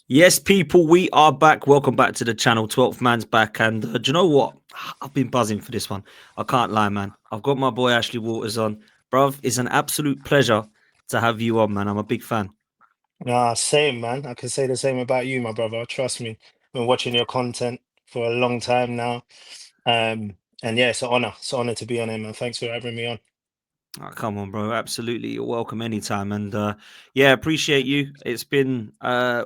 Yes, people, we are back. Welcome back to the channel. 12th man's back. And do you know what? I've been buzzing for this one. I can't lie, man. I've got my boy Ashley Waters on. Bruv, it's an absolute pleasure to have you on, man. I'm a big fan. Nah, same man. I can say the same about you, my brother. Trust me. Been watching your content for a long time now. And yeah, it's an honor. It's an honor to be on here, man. Thanks for having me on. Oh, come on, bro. Absolutely. You're welcome anytime. And yeah, appreciate you. It's been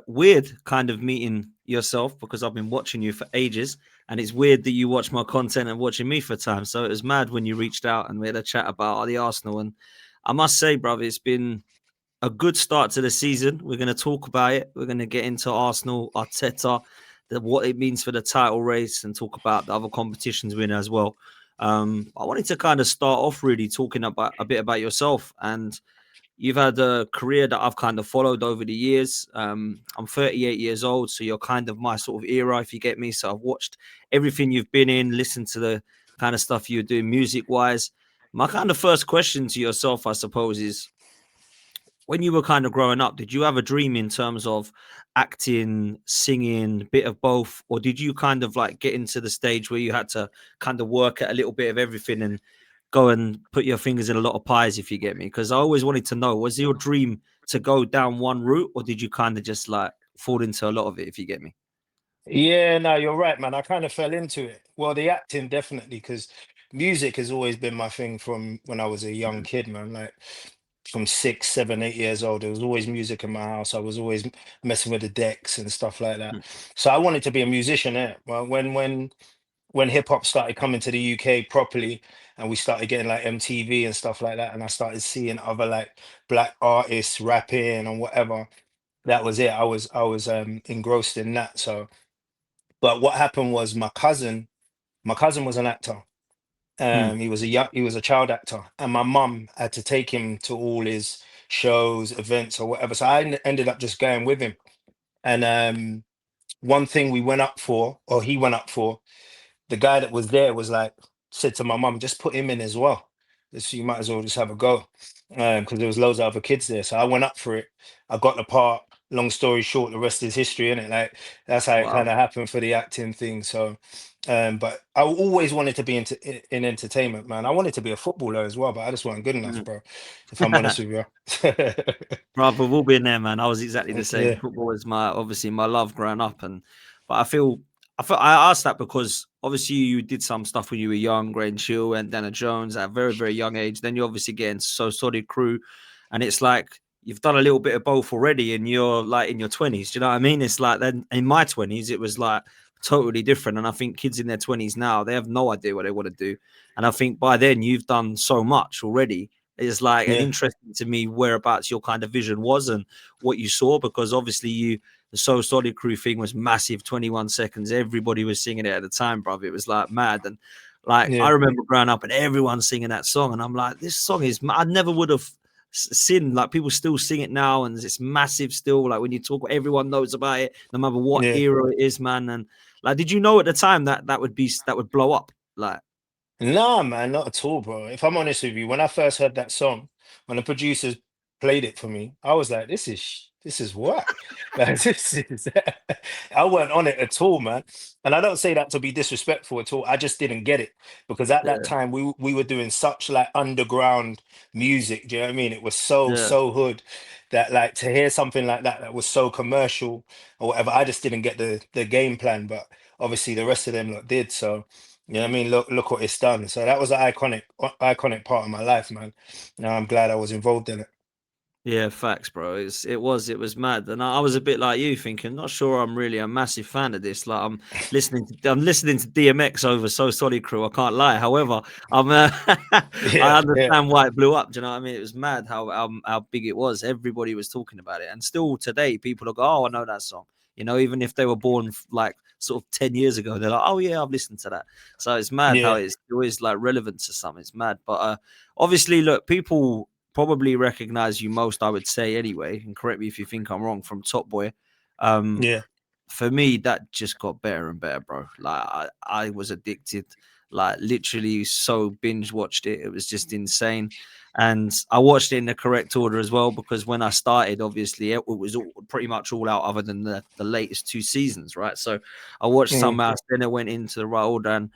weird kind of meeting yourself because I've been watching you for ages. And it's weird that you watch my content and watching me for time. So it was mad when you reached out and we had a chat about the Arsenal. And I must say, brother, it's been a good start to the season. We're going to talk about it. We're going to get into Arsenal, Arteta, what it means for the title race, and talk about the other competitions winner as well. I wanted to kind of start off really talking about a bit about yourself. And you've had a career that I've kind of followed over the years. I'm 38 years old, so you're kind of my sort of era, if you get me. So I've watched everything you've been in, listened to the kind of stuff you're doing music wise. My kind of first question to yourself, I suppose, is when you were kind of growing up, did you have a dream in terms of acting, singing, bit of both, or did you kind of like get into the stage where you had to kind of work at a little bit of everything and go and put your fingers in a lot of pies, if you get me? Because I always wanted to know, was your dream to go down one route, or did you kind of just like fall into a lot of it, if you get me? Yeah, no, you're right, man. I kind of fell into it. Well, the acting definitely, because music has always been my thing from when I was a young Mm, kid, man. Like from 6, 7, 8 years old, there was always music in my house. I was always messing with the decks and stuff like that. mm. So I wanted to be a musician. Well, when hip hop started coming to the UK properly, and we started getting like MTV and stuff like that, and I started seeing other like black artists rapping and whatever. That was it. I was engrossed in that. So, but what happened was my cousin was an actor. Mm. He was a child actor, and my mum had to take him to all his shows, events, or whatever. So ended up just going with him. And one thing we went up for, or he went up for, the guy that was there was like, said to my mum, just put him in as well. This, you might as well just have a go. Because there was loads of other kids there. So I went up for it. I got the part. Long story short, the rest is history, innit? Like that's how it kind Wow. of happened for the acting thing. So but I always wanted to be in entertainment, man. I wanted to be a footballer as well, but I just wasn't good enough, Mm. bro. If I'm honest with you. Brother, we've all been there, man. I was exactly the same. Yeah, Football was my obviously my love growing up, and but I feel I asked that because obviously you did some stuff when you were young, Grange Chill and Dana Jones at a very very young age. Then you obviously get into So Solid Crew, and it's like you've done a little bit of both already, and you're like in your 20s. Do you know what I mean? It's like then in my 20s, it was like totally different, and I think kids in their 20s now they have no idea what they want to do, and I think by then you've done so much already is like an yeah, interesting to me whereabouts your kind of vision was and what you saw because obviously you the So Solid Crew thing was massive, 21 seconds. Everybody was singing it at the time, bruv. It was like mad. And like I yeah, remember growing up and everyone singing that song, and I'm like, this song is I never would have seen like people still sing it now, and it's massive still. Like when you talk, everyone knows about it, no matter what yeah. era it is, man. And like, did you know at the time that that would blow up? Like, Nah, man, not at all, bro. If I'm honest with you, when I first heard that song, when the producers played it for me, I was like, this is whack. Like this is I weren't on it at all, man. And I don't say that to be disrespectful at all. I just didn't get it because at that yeah, time we were doing such like underground music. Do you know what I mean? It was so yeah. so hood that like to hear something like that that was so commercial or whatever. I just didn't get the game plan, but obviously the rest of them lot did. So. You know what I mean? Look what it's done. So that was an iconic part of my life, man. Now I'm glad I was involved in it. Yeah, facts, bro. It was mad, and I was a bit like you, thinking, not sure I'm really a massive fan of this. Like I'm listening to DMX over So Solid Crew. I can't lie. However, I'm I Yeah, yeah, understand why it blew up. Do you know what I mean? It was mad how big it was. Everybody was talking about it, and still today, people will go, "Oh, I know that song." You know, even if they were born like sort of 10 years ago, they're like, "Oh yeah, I've listened to that." So it's mad how yeah, it's always like relevant to something. It's mad, but obviously, look, people probably recognize you most, I would say, anyway. And correct me if you think I'm wrong. From Top Boy, um, yeah, for me, that just got better and better, bro. Like I was addicted. Like literally, so binge watched it. It was just insane. And I watched it in the correct order as well because when I started, obviously it was pretty much all out other than the latest two seasons, right? So I watched some Mm. else, then it went into the right order, and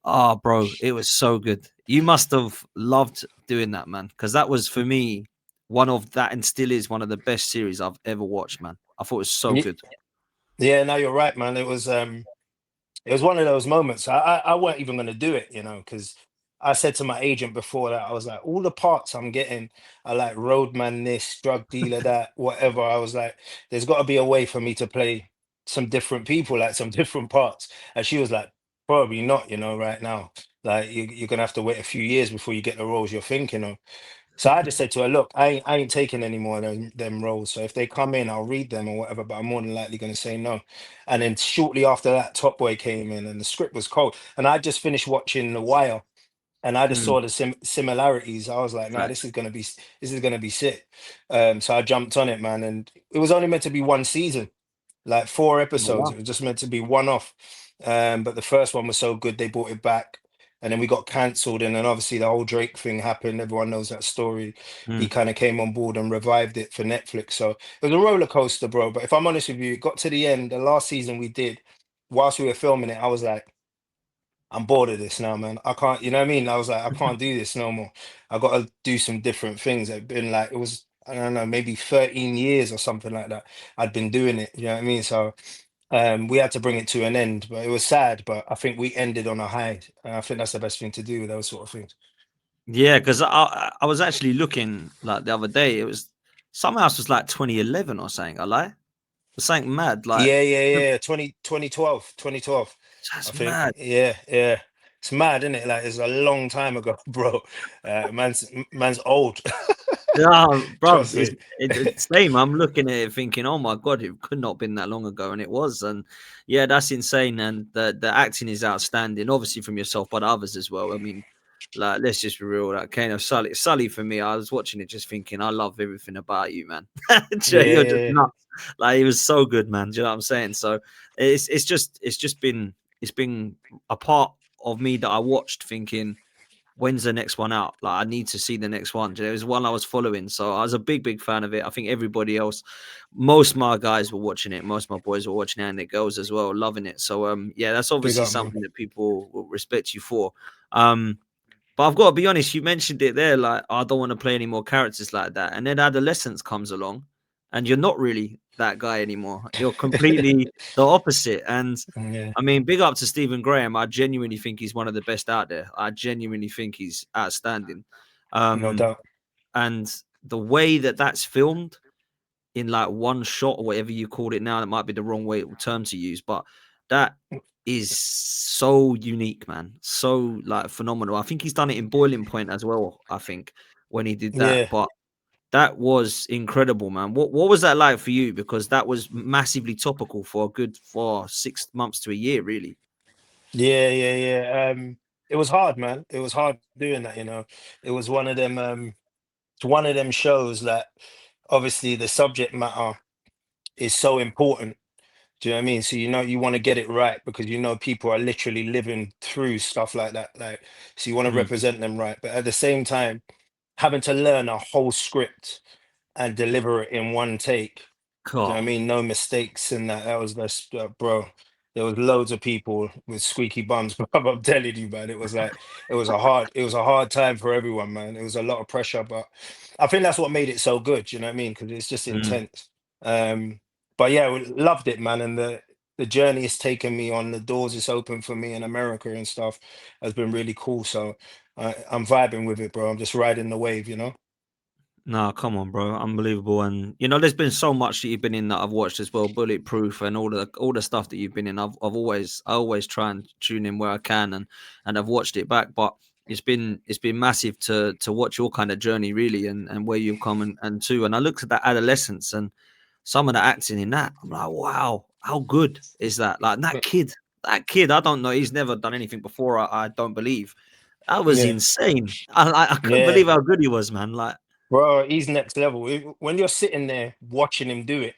oh, bro, it was so good. You must have loved doing that, man, because that was for me one of that, and still is one of the best series I've ever watched, man. I thought it was so Ye- good. Yeah, no, you're right, man. It was one of those moments. I weren't even going to do it, because I said to my agent before that, I was like, all the parts I'm getting are like roadman this, drug dealer that, whatever. I was like, there's got to be a way for me to play some different people, like some different parts. And she was like, probably not, right now. Like you're gonna have to wait a few years before you get the roles you're thinking of. So I just said to her, look, I ain't taking any more of them roles. So if they come in, I'll read them or whatever, but I'm more than likely going to say no. And then shortly after that, Top Boy came in and the script was cold. And I just finished watching The Wire and I just Mm, saw the similarities. I was like, nah, facts. this is gonna be sick. So I jumped on it, man. And it was only meant to be one season, like four Oh, episodes. wow. It was just meant to be one off. But the first one was so good they brought it back. And then we got cancelled, and then obviously the whole Drake thing happened. Everyone knows that story. He Mm, kind of came on board and revived it for Netflix. So it was a roller coaster, bro. But if I'm honest with you, it got to the end, the last season we did, whilst we were filming it, I was like, I'm bored of this now, man. I can't, you know what I mean? I was like, I can't do this no more. I got to do some different things. It's been like, it was, I don't know, maybe 13 years or something like that. I'd been doing it, you know what I mean? So we had to bring it to an end, but it was sad. But I think we ended on a high. And I think that's the best thing to do with those sort of things. yeah, because I was actually looking like the other day. It was somehow it was like 2011 or something. I lie. It was something mad. Like Yeah, yeah, yeah. 2012. I that's think. mad. Yeah, yeah. It's mad, isn't it? Like it's a long time ago, bro. Man's old. Yeah, bro, Trust me. it's same. I'm looking at it thinking, oh my god, it could not have been that long ago, and it was. And yeah, that's insane. And the acting is outstanding, obviously from yourself, but others as well. I mean, like let's just be real. Like Kane of Sully for me, I was watching it just thinking, I love everything about you, man. Yeah, You're just yeah, nuts. Like he was so good, man. Do you know what I'm saying? So it's just been a part of me that I watched thinking when's the next one out? Like, I need to see the next one. There was one I was following, so I was a big fan of it. I think everybody else, most of my guys were watching it, most of my boys were watching it, and the girls as well, loving it. So, yeah, that's big obviously up, man. something that people will respect you for. Um, but I've got to be honest, you mentioned it there, like I don't want to play any more characters like that, and then adolescence comes along, and you're not really that guy anymore. You're completely the opposite, and Yeah, I mean, big up to Stephen Graham. I genuinely think he's one of the best out there. I genuinely think he's outstanding. no Um, doubt. and the way that that's filmed in like one shot or whatever you call it now, that might be the wrong way term to use, but that is so unique, man. So like phenomenal. I think he's done it in Boiling Point as well. I think when he did that, Yeah, but that was incredible, man. What was that like for you? Because that was massively topical for a good for 6 months to a year, really. yeah, yeah, yeah. It was hard, man. It was hard doing that. It was one of them. It's one of them shows that obviously the subject matter is so important. Do you know what I mean? So you want to get it right because people are literally living through stuff like that. Like, so you want to Mm. represent them right, but at the same time, having to learn a whole script and deliver it in one take. Do you know what I Oh, mean? No mistakes in that. That was best, bro. There was loads of people with squeaky bums, but I'm telling you, man, it was a hard time for everyone, man. It was a lot of pressure, but I think that's what made it so good. You know what I mean? Because it's just mm. intense. Um, but yeah, we loved it, man. And the journey it's taken me on, the doors it's opened for me in America and stuff has been really cool. So I'm vibing with it, bro. I'm just riding the wave. No, come on, bro, unbelievable. And there's been so much that you've been in that I've watched as well, Bulletproof and all the stuff that you've been in. I always try and tune in where I can, and I've watched it back. But it's been massive to watch your kind of journey really, and where you've come and to. And I looked at that adolescence and some of the acting in that. I'm like, wow, how good is that? Like that kid. I don't know. He's never done anything before. I don't believe. That was Yeah, insane. I couldn't yeah. believe how good he was, man. Like. Bro, he's next level. When you're sitting there watching him do it,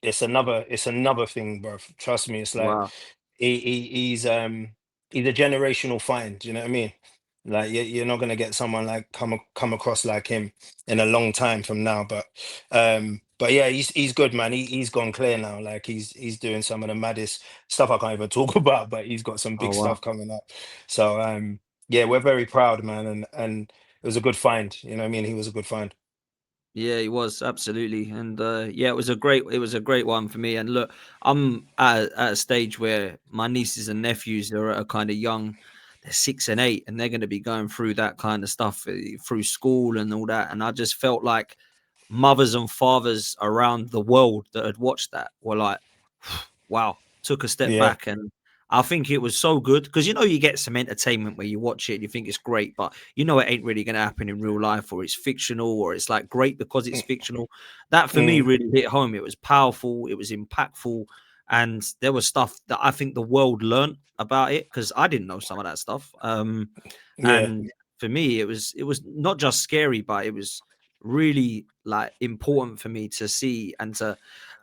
it's another thing, bro. Trust me. It's like Wow. he's he's a generational find. You know what I mean? Like you're not gonna get someone like come across like him in a long time from now. But yeah, he's good, man. He's gone clear now. Like he's doing some of the maddest stuff I can't even talk about, but he's got some Oh big wow. stuff coming up. So yeah, we're very proud, man, and it was a good find. You know what I mean? He was a good find. Yeah, he was absolutely, and yeah, it was a great one for me. And look, I'm at a stage where my nieces and nephews are kind of young, they're 6 and 8, and they're going to be going through that kind of stuff through school and all that. And I just felt like mothers and fathers around the world that had watched that were like, wow, took a step Yeah, back. And I think it was so good because you get some entertainment where you watch it and you think it's great, but it ain't really going to happen in real life, or it's fictional, or it's like great because it's mm, fictional. That for me mm, really hit home. It was powerful, it was impactful, and there was stuff that I think the world learned about it because I didn't know some of that stuff. yeah, And for me, it was not just scary, but it was really like important for me to see and to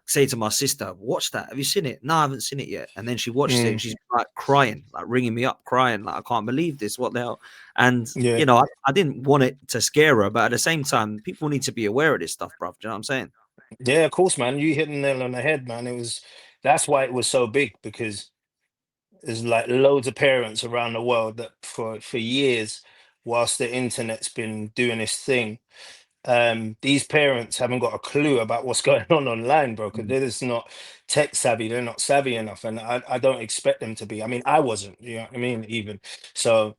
say to my sister, "Watch that. Have you seen it?" No, I haven't seen it yet. And then she watched it mm, and she's like crying, like ringing me up, crying, like I can't believe this. What the hell? And yeah. I didn't want it to scare her, but at the same time, people need to be aware of this stuff, bruv. Do you know what I'm saying? Yeah, of course, man. You hit the nail on the head, man. It was That's why it was so big because there's like loads of parents around the world that for years, whilst the internet's been doing its thing, these parents haven't got a clue about what's going on online, bro. Because Mm. they're just not tech savvy. They're not savvy enough, and I don't expect them to be. I mean, I wasn't. You know what I mean? Even so,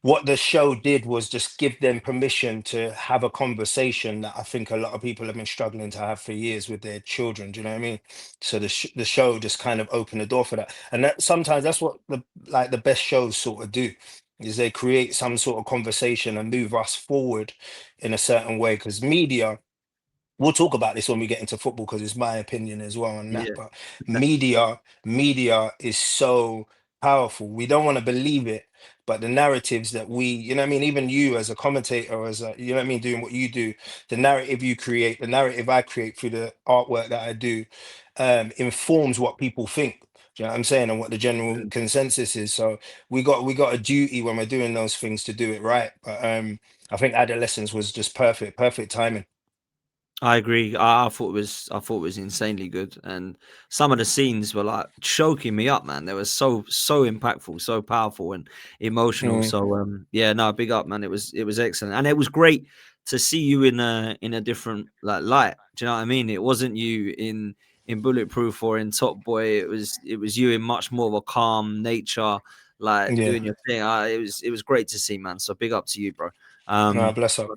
what the show did was just give them permission to have a conversation that I think a lot of people have been struggling to have for years with their children. Do you know what I mean? So the show just kind of opened the door for that, and that sometimes that's what the best shows sort of do, is they create some sort of conversation and move us forward in a certain way. Because media, we'll talk about this when we get into football because it's my opinion as well on that. Yeah. But media is so powerful. We don't want to believe it, but the narratives that you know what I mean, even you as a commentator, as a, you know what I mean, doing what you do, the narrative you create, the narrative I create through the artwork that I do, informs what people think. Do you know what I'm saying? And what the general Mm. consensus is. So we got a duty when we're doing those things to do it right. But I think adolescence was just perfect timing. I agree. I thought it was insanely good, and some of the scenes were like choking me up, man. They were so impactful, so powerful and emotional. Mm, So yeah, no, big up, man. It was excellent, and it was great to see you in a different like light. Do you know what I mean? It wasn't you in Bulletproof or in Top Boy. It was you in much more of a calm nature, like yeah. doing your thing. It was great to see, man. So big up to you, bro. No, Um, bless up.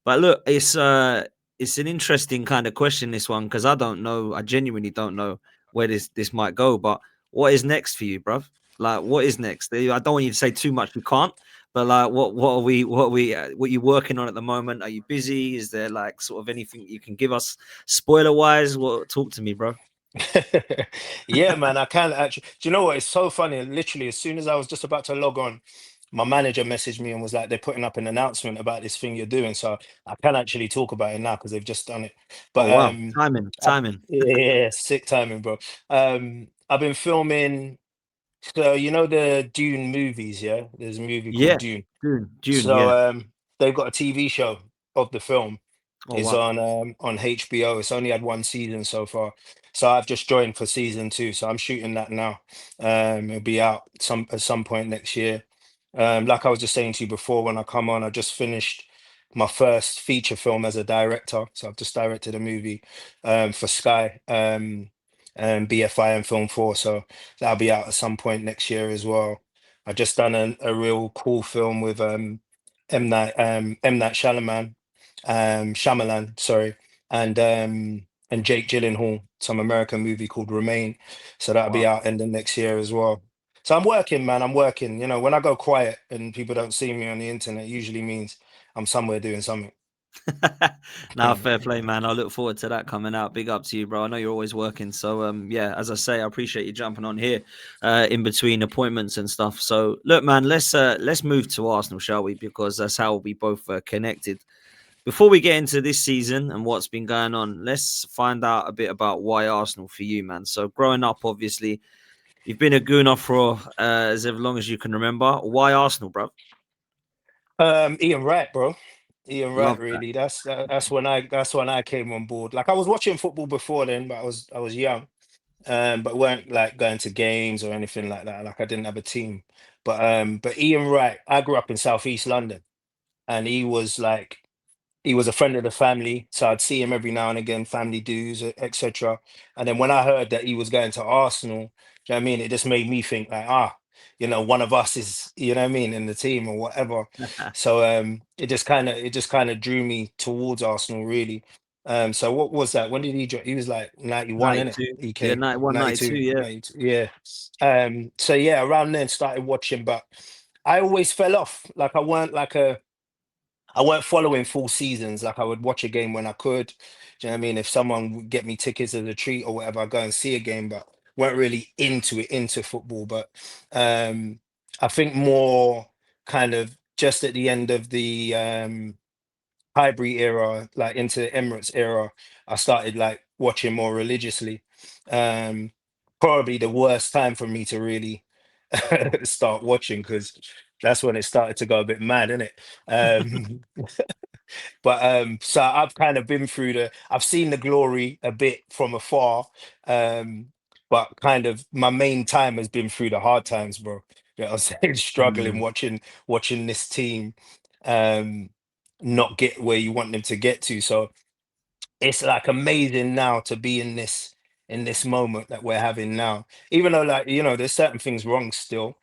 but look, it's an interesting kind of question, this one, because I don't know. I genuinely don't know where this might go. But what is next for you, bruv? Like, what is next? I don't want you to say too much. You can't. But like, what you working on at the moment? Are you busy? Is there like sort of anything you can give us spoiler wise? What talk to me, bro? Yeah, man, I can actually. Do you know what? It's so funny. Literally, as soon as I was just about to log on, my manager messaged me and was like, "They're putting up an announcement about this thing you're doing." So I can actually talk about it now because they've just done it. Oh But wow, timing, timing. yeah, sick timing, bro. I've been filming. So you know the Dune movies, yeah? There's a movie called Yeah, Dune. June. So Yeah. they've got a TV show of the film. Oh It's wow. on HBO. It's only had one season so far. So I've just joined for season two. So I'm shooting that now. It'll be out at some point next year. Like I was just saying to you before, when I come on, I just finished my first feature film as a director. So I've just directed a movie for Sky and BFI and Film 4. So that'll be out at some point next year as well. I just done a real cool film with M Night Shyamalan, sorry, and Jake Gyllenhaal, some American movie called Remain. So that'll be Wow. out end of next year as well. So I'm working, man. I'm working. You know, when I go quiet and people don't see me on the internet, it usually means I'm somewhere doing something. Now, fair play, man. I look forward to that coming out. Big up to you, bro. I know you're always working, so yeah. As I say, I appreciate you jumping on here, in between appointments and stuff. So, look, man, let's move to Arsenal, shall we? Because that's how we both connected. Before we get into this season and what's been going on, let's find out a bit about why Arsenal for you, man. So, growing up, obviously, You've been a gooner for as long as you can remember. Why Arsenal, bro? Ian Wright, bro. Ian Wright, Love that. really. That's when I came on board. Like I was watching football before then, but I was young. But weren't like going to games or anything like that. Like I didn't have a team. But Ian Wright, I grew up in Southeast London, and he was a friend of the family, so I'd see him every now and again, family dues, etc. And then when I heard that he was going to Arsenal, do you know what I mean? It just made me think like, one of us is, you know what I mean, in the team or whatever. So it just kind of drew me towards Arsenal, really. So what was that? When did he join? He was like 91, innit? 92. He Yeah, came 91, 92. 92, Yeah. 92, yeah. So yeah, around then started watching, but I always fell off. Like I weren't following full seasons. Like I would watch a game when I could. Do you know what I mean? If someone would get me tickets as a treat or whatever, I'd go and see a game, but weren't really into football. But um I think more kind of just at the end of the Highbury era, like into the Emirates era, I started like watching more religiously. Um Probably the worst time for me to really start watching because that's when it started to go a bit mad, innit? Um but so I've kind of been through I've seen the glory a bit from afar. Um but kind of my main time has been through the hard times, bro. You know what I'm saying? Struggling Mm. watching this team um not get where you want them to get to. So it's like amazing now to be in this moment that we're having now. Even though like, there's certain things wrong still.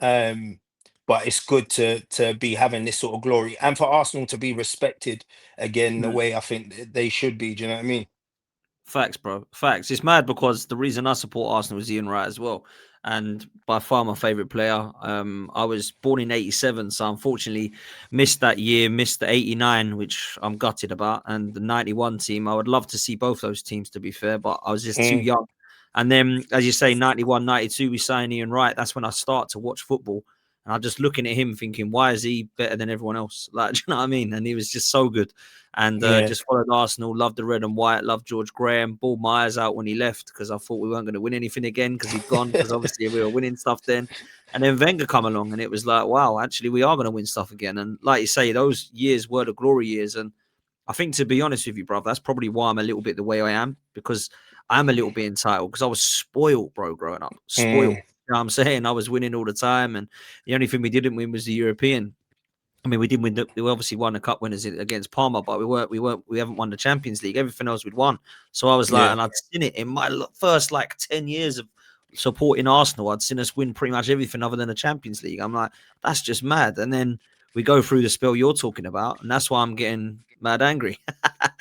Um, but it's good to be having this sort of glory and for Arsenal to be respected again the Mm. way I think they should be. Do you know what I mean? Facts, bro. Facts. It's mad because the reason I support Arsenal is Ian Wright as well, and by far my favorite player. I was born in '87, so unfortunately missed that year, missed the '89, which I'm gutted about, and the '91 team. I would love to see both those teams, to be fair, but I was just too Mm, young. And then, as you say, '91, '92, we signed Ian Wright. That's when I start to watch football. And I'm just looking at him thinking, why is he better than everyone else? Like, do you know what I mean? And he was just so good. And yeah, just followed Arsenal, loved the red and white, loved George Graham, bawled my eyes out when he left because I thought we weren't going to win anything again because he'd gone because obviously we were winning stuff then. And then Wenger come along and it was like, wow, actually we are going to win stuff again. And like you say, those years were the glory years. And I think to be honest with you, bro, that's probably why I'm a little bit the way I am because I'm a little bit entitled because I was spoiled, bro, growing up. Spoiled. mm, You know what I'm saying? I was winning all the time. And the only thing we didn't win was the European. I mean, we did win. We obviously won the cup winners against Parma, but we haven't won the Champions League. Everything else we'd won. So I was like, yeah, and I'd seen it in my first like 10 years of supporting Arsenal. I'd seen us win pretty much everything other than the Champions League. I'm like, that's just mad. And then we go through the spell you're talking about, and that's why I'm getting mad angry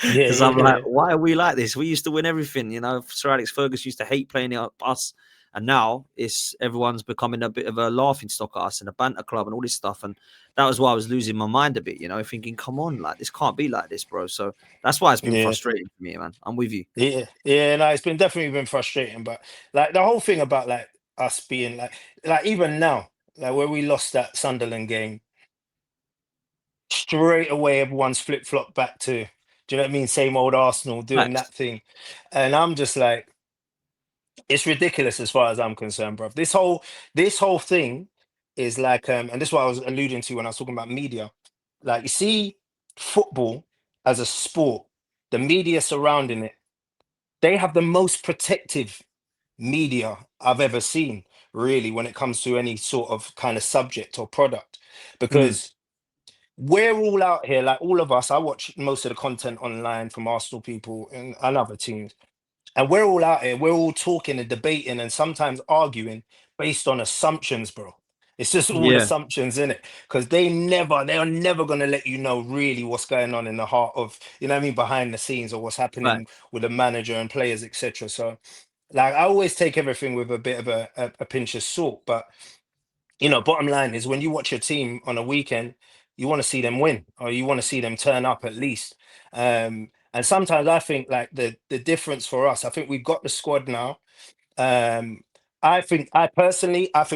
yeah, because I'm yeah, like, yeah, why are we like this? We used to win everything. Sir Alex Ferguson used to hate playing us. And now it's everyone's becoming a bit of a laughing stock at us and a banter club and all this stuff. And that was why I was losing my mind a bit, thinking, come on, like this can't be like this, bro. So that's why it's been yeah, frustrating for me, man. I'm with you. yeah, yeah. No, it's been definitely been frustrating, but like the whole thing about like us being like even now, like where we lost that Sunderland game, straight away everyone's flip flop back to, do you know what I mean? Same old Arsenal doing Facts. that thing, and I'm just like, it's ridiculous as far as I'm concerned, bro. This whole thing is like, and this is what I was alluding to when I was talking about media. Like, you see, football as a sport, the media surrounding it, they have the most protective media I've ever seen, really, when it comes to any sort of kind of subject or product, Mm, because we're all out here, like all of us. I watch most of the content online from Arsenal people and other teams, and we're all out here, we're all talking and debating and sometimes arguing based on assumptions, bro. It's just all yeah, assumptions in it. Because they are never gonna let you know really what's going on in the heart of, you know what I mean, behind the scenes or what's happening facts. with the manager and players, etc. So like I always take everything with a bit of a pinch of salt. But bottom line is when you watch your team on a weekend, you want to see them win or you want to see them turn up at least. And sometimes I think like the difference for us, I think we've got the squad now. Um, I think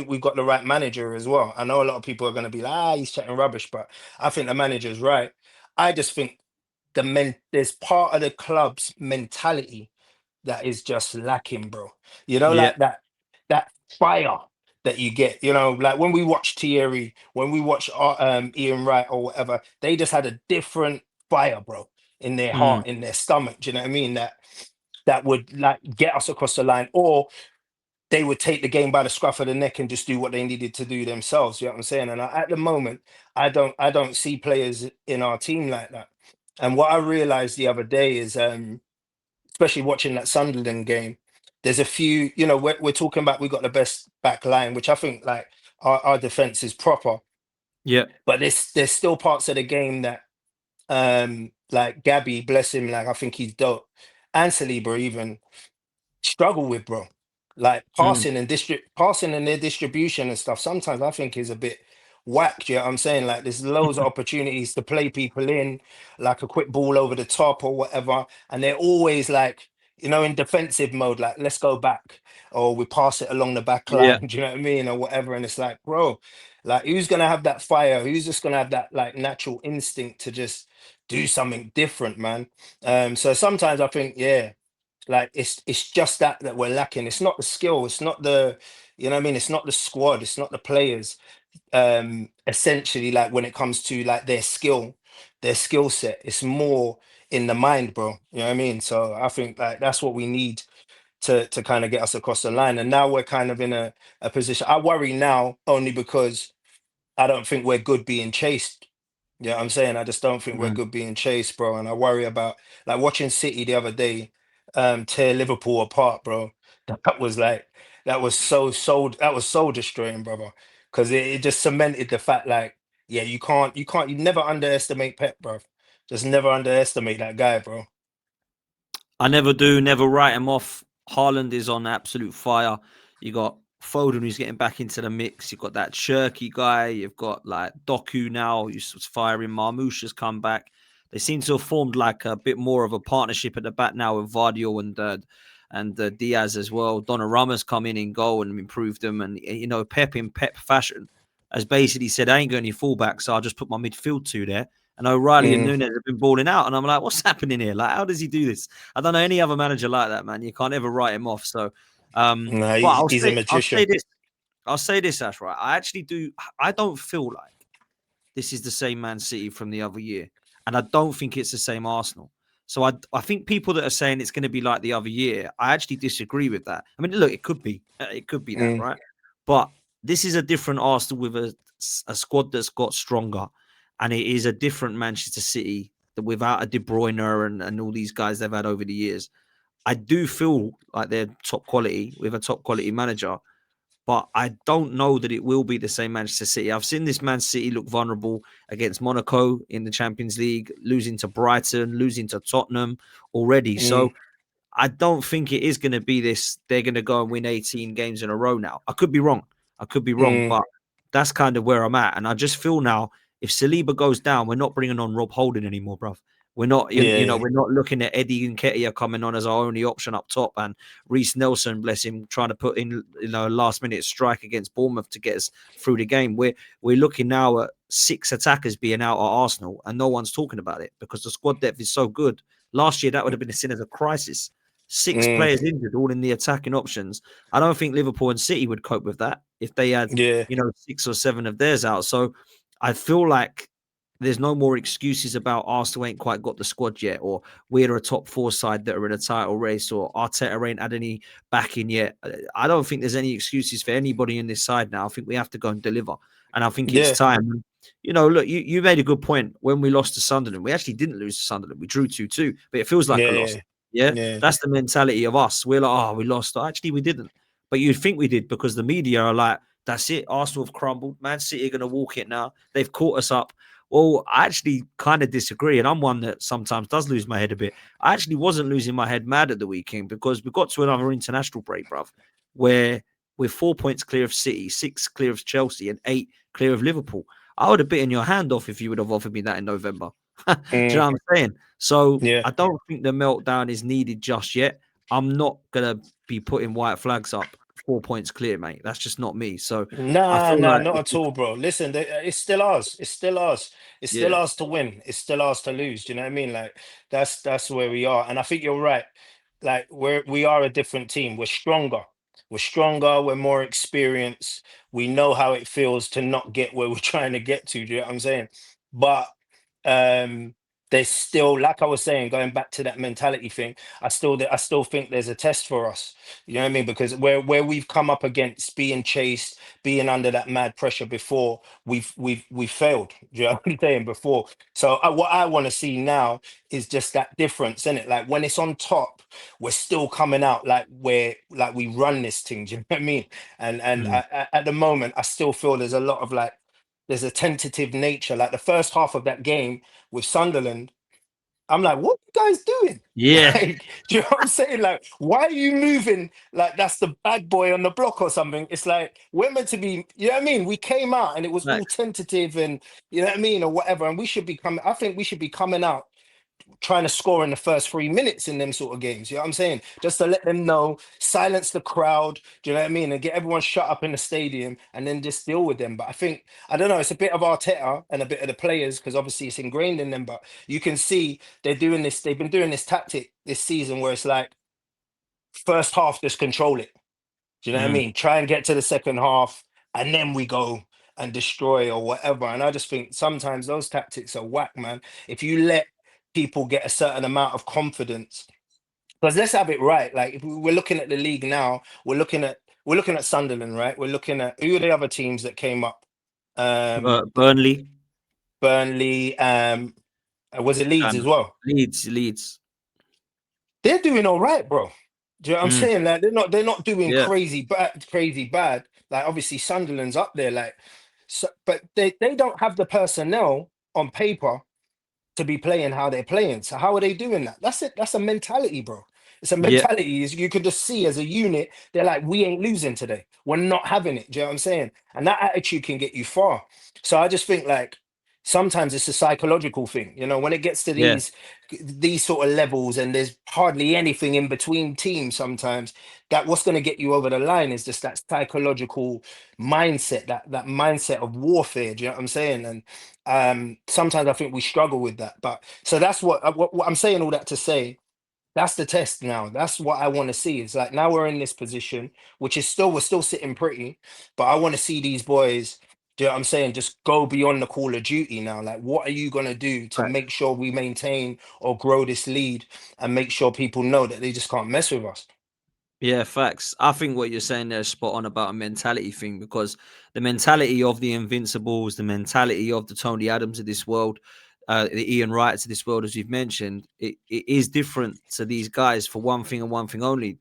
we've got the right manager as well. I know a lot of people are going to be like, he's chatting rubbish, but I think the manager's right. I just think there's part of the club's mentality that is just lacking, bro. Yeah, Like that fire that you get. You know, like when we watch Thierry, when we watch Ian Wright or whatever, they just had a different fire, bro, in their Mm, heart, in their stomach. Do you know what I mean? That would like get us across the line, or they would take the game by the scruff of the neck and just do what they needed to do themselves. You know what I'm saying? And at the moment, I don't see players in our team like that. And what I realized the other day is, especially watching that Sunderland game, there's a few. You know, we're talking about we got the best back line, which I think like our defense is proper, yeah. but there's still parts of the game that like Gabby, bless him, like I think he's dope, and Saliba even struggle with, bro. Like Mm, passing and their distribution and stuff. Sometimes I think is a bit whack. You know what I'm saying? Like there's loads of opportunities to play people in, like a quick ball over the top or whatever, and they're always like, in defensive mode. Like let's go back, or we pass it along the back yeah. line. Do you know what I mean, or whatever? And it's like, bro, like who's gonna have that fire? Who's just gonna have that like natural instinct to just do something different, man? So sometimes I think, yeah, like it's just that we're lacking. It's not the skill. It's not the, what I mean. It's not the squad. It's not the players. Essentially, like when it comes to like their skill set, it's more in the mind, bro. You know what I mean? So I think like that's what we need to kind of get us across the line. And now we're kind of in a position. I worry now only because I don't think we're good being chased. Yeah, I'm saying I just don't think we're Mm. good being chased, bro. And I worry about like watching City the other day tear Liverpool apart, bro. That was like that was soul destroying, brother. Because it just cemented the fact like, yeah, you never underestimate Pep, bro. Just never underestimate that guy, bro. I never do, never write him off. Haaland is on absolute fire. You got Foden who's getting back into the mix. You've got that Shirky guy. You've got like Doku now who's firing. Marmoush has come back. They seem to have formed like a bit more of a partnership at the back now with Vardio and Diaz as well. Donnarumma's come in goal and improved them. And Pep in Pep fashion has basically said, "I ain't got any fullbacks, so I'll just put my midfield two there." And O'Reilly and Mm, Nunes have been balling out, and I'm like, "What's happening here? Like, how does he do this?" I don't know any other manager like that, man. You can't ever write him off. So, nah, but I'll he's a say, I'll say magician. this, I'll say this, Ash. Right, I actually do. I don't feel like this is the same Man City from the other year, and I don't think it's the same Arsenal. So I think people that are saying it's going to be like the other year, I actually disagree with that. I mean, look, it could be that, Mm, right? But this is a different Arsenal with a squad that's got stronger, and it is a different Manchester City that without a De Bruyne and all these guys they've had over the years. I do feel like they're top quality with a top quality manager, but I don't know that it will be the same Manchester City. I've seen this Man City look vulnerable against Monaco in the Champions League, losing to Brighton, losing to Tottenham already. mm, So I don't think it is going to be this. They're going to go and win 18 games in a row now. I could be wrong. I could be wrong, mm, but that's kind of where I'm at. And I just feel now, if Saliba goes down, we're not bringing on Rob Holding anymore, bruv. We're not, yeah, yeah. we're not looking at Eddie and Nketiah coming on as our only option up top, and Reece Nelson, bless him, trying to put in, a last minute strike against Bournemouth to get us through the game. We're looking now at 6 attackers being out at Arsenal, and no one's talking about it because the squad depth is so good. Last year, that would have been seen as a crisis. 6 Mm, players injured, all in the attacking options. I don't think Liverpool and City would cope with that if they had, yeah, 6 or 7 of theirs out. So I feel like there's no more excuses about Arsenal ain't quite got the squad yet, or we're a top 4 side that are in a title race, or Arteta ain't had any backing yet. I don't think there's any excuses for anybody in this side now. I think we have to go and deliver. And I think it's yeah, time. Look, you made a good point. When we lost to Sunderland, we actually didn't lose to Sunderland. We drew 2-2, but it feels like a loss. yeah, Yeah, yeah, that's the mentality of us. We're like, oh, we lost. Actually, we didn't. But you'd think we did because the media are like, that's it. Arsenal have crumbled. Man City are going to walk it now. They've caught us up. Well, I actually kind of disagree. And I'm one that sometimes does lose my head a bit. I actually wasn't losing my head mad at the weekend because we got to another international break, bruv, where we're 4 points clear of City, 6 clear of Chelsea, and 8 clear of Liverpool. I would have bitten your hand off if you would have offered me that in November. Do you mm, know what I'm saying? So yeah. I don't think the meltdown is needed just yet. I'm not gonna be putting white flags up 4 points clear, mate. That's just not me. So I Nah, feel nah, like not at all, bro. Listen, it's still ours. It's still ours. It's still yeah, ours to win. It's still ours to lose. Do you know what I mean? Like that's where we are. And I think you're right. Like we are a different team. We're stronger. We're stronger, we're more experienced. We know how it feels to not get where we're trying to get to. Do you know what I'm saying? But um there's still, like I was saying, going back to that mentality thing, I still think there's a test for us. You know what I mean? Because where we've come up against being chased, being under that mad pressure before, we've failed. Do you know what I'm saying? Before. So what I want to see now is just that difference, in it. Like when it's on top, we're still coming out like we run this thing. Do you know what I mean? And Mm. at the moment, I still feel there's a lot of like there's a tentative nature. Like the first half of that game with Sunderland, I'm like, what are you guys doing? Yeah, Like, do you know what I'm saying? Like, why are you moving like that's the bad boy on the block or something? It's like we're meant to be, you know what I mean? We came out and it was all facts. tentative and you know what I mean, or whatever. And we should be coming, I think we should be coming out trying to score in the first 3 minutes in them sort of games. You know what I'm saying? Just to let them know, silence the crowd. Do you know what I mean? And get everyone shut up in the stadium and then just deal with them. But I think, I don't know, it's a bit of Arteta and a bit of the players because obviously it's ingrained in them. But you can see they're doing this, they've been doing this tactic this season where it's like first half, just control it. Do you know what I Mm. mean? Try and get to the second half and then we go and destroy or whatever. And I just think sometimes those tactics are whack, man. If you let people get a certain amount of confidence, because let's have it right. Like if we're looking at the league now, we're looking at Sunderland, right? We're looking at who are the other teams that came up? The Burnley, Burnley, was it Leeds and as well? Leeds. They're doing all right, bro. Do you know what I'm Mm. saying? Like they're not doing Yeah, crazy bad. Like obviously Sunderland's up there, like so, but they don't have the personnel on paper to be playing how they're playing. So how are they doing that? That's it. That's a mentality, bro. It's a yeah, mentality. Is you could just see as a unit, they're like, we ain't losing today. We're not having it. Do you know what I'm saying? And that attitude can get you far. So I just think like sometimes it's a psychological thing. You know, when it gets to yeah, these sort of levels and there's hardly anything in between teams sometimes, that what's going to get you over the line is just that psychological mindset, that mindset of warfare. Do you know what I'm saying? And sometimes I think we struggle with that. But so that's what I'm saying, all that to say, that's the test now. That's what I want to see. It's like now we're in this position, which is still, we're still sitting pretty, but I want to see these boys, do you know what I'm saying, just go beyond the call of duty now. Like what are you gonna do to facts. make sure we maintain or grow this lead and make sure people know that they just can't mess with us? Yeah, facts. I think what you're saying there is spot on about a mentality thing because the mentality of the Invincibles, the mentality of the Tony Adams of this world, the Ian Wrights of this world, as you've mentioned, it is different to these guys for one thing and one thing only.